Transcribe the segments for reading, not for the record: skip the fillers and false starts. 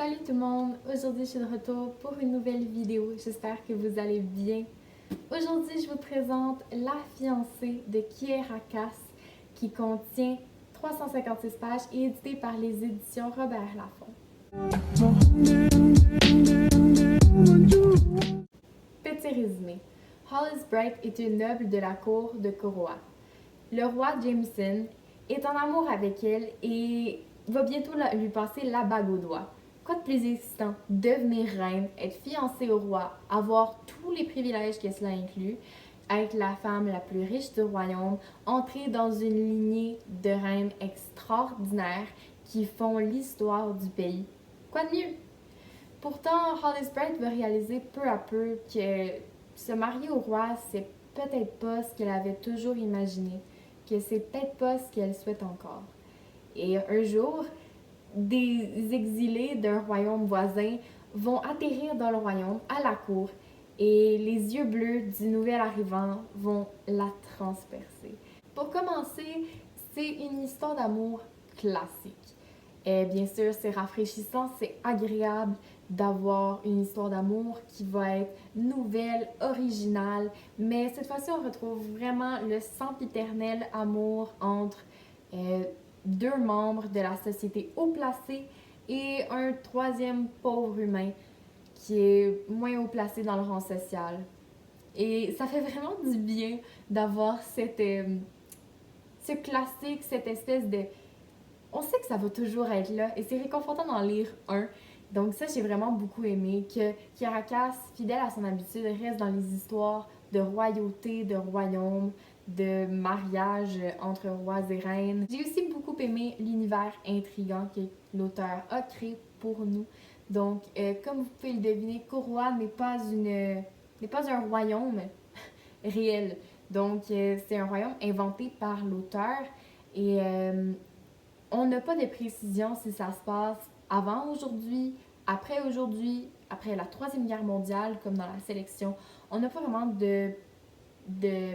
Salut tout le monde! Aujourd'hui, je suis de retour pour une nouvelle vidéo. J'espère que vous allez bien. Aujourd'hui, je vous présente La fiancée de Kiera Cass qui contient 356 pages et édité par les éditions Robert Laffont. Petit résumé. Hollis Bright est une noble de la cour de Coroa. Le roi Jameson est en amour avec elle et va bientôt lui passer la bague au doigt. Quoi de plus excitant? Devenir reine, être fiancée au roi, avoir tous les privilèges que cela inclut, être la femme la plus riche du royaume, entrer dans une lignée de reines extraordinaires qui font l'histoire du pays. Quoi de mieux? Pourtant, Hollis Bright va réaliser peu à peu que se marier au roi, c'est peut-être pas ce qu'elle avait toujours imaginé, que c'est peut-être pas ce qu'elle souhaite encore. Et un jour, des exilés d'un royaume voisin vont atterrir dans le royaume, à la cour, et les yeux bleus du nouvel arrivant vont la transpercer. Pour commencer, c'est une histoire d'amour classique. Et bien sûr, c'est rafraîchissant, c'est agréable d'avoir une histoire d'amour qui va être nouvelle, originale, mais cette fois-ci, on retrouve vraiment le sempiternel amour entre deux membres de la société haut placé et un troisième pauvre humain qui est moins haut placé dans le rang social. Et ça fait vraiment du bien d'avoir ce classique, cette espèce de... On sait que ça va toujours être là et c'est réconfortant d'en lire un. Donc ça, j'ai vraiment beaucoup aimé que Kiera Cass, fidèle à son habitude, reste dans les histoires de royauté, de royaume, de mariage entre rois et reines. J'ai aussi beaucoup aimé l'univers intriguant que l'auteur a créé pour nous. Donc, comme vous pouvez le deviner, Coroa n'est pas un royaume réel. Donc, c'est un royaume inventé par l'auteur et on n'a pas de précision si ça se passe avant aujourd'hui, après la Troisième Guerre mondiale, comme dans la sélection. On n'a pas vraiment de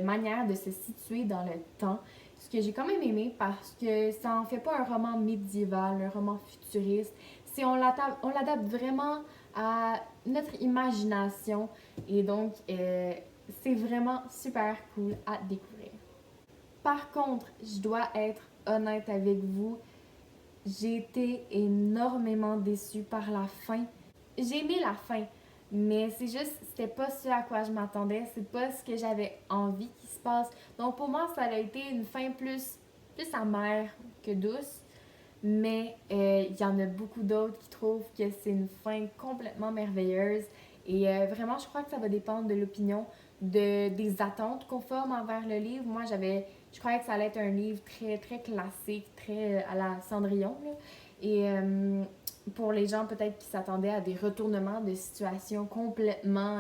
manière de se situer dans le temps. Ce que j'ai quand même aimé parce que ça en fait pas un roman médiéval, un roman futuriste. On l'adapte vraiment à notre imagination et donc c'est vraiment super cool à découvrir. Par contre, je dois être honnête avec vous, j'ai été énormément déçue par la fin. J'ai aimé la fin, mais c'est juste, c'était pas ce à quoi je m'attendais, c'est pas ce que j'avais envie qu'il se passe. Donc pour moi, ça a été une fin plus amère que douce, mais il y en a beaucoup d'autres qui trouvent que c'est une fin complètement merveilleuse. Et vraiment, je crois que ça va dépendre de l'opinion, des attentes qu'on forme envers le livre. Moi, je croyais que ça allait être un livre très, très classique, très à la Cendrillon, là. Et pour les gens peut-être qui s'attendaient à des retournements de situation complètement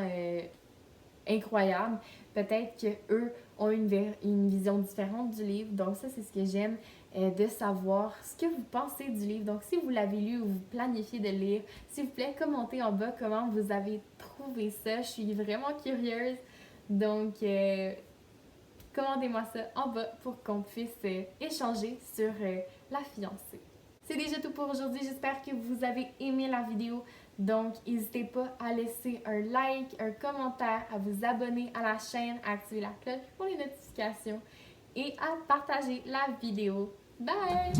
incroyables, peut-être qu'eux ont une vision différente du livre. Donc ça, c'est ce que j'aime de savoir ce que vous pensez du livre. Donc si vous l'avez lu ou vous planifiez de le lire, s'il vous plaît, commentez en bas comment vous avez trouvé ça. Je suis vraiment curieuse. Donc, commentez-moi ça en bas pour qu'on puisse échanger sur La fiancée. C'est déjà tout pour aujourd'hui. J'espère que vous avez aimé la vidéo. Donc, n'hésitez pas à laisser un like, un commentaire, à vous abonner à la chaîne, à activer la cloche pour les notifications et à partager la vidéo. Bye!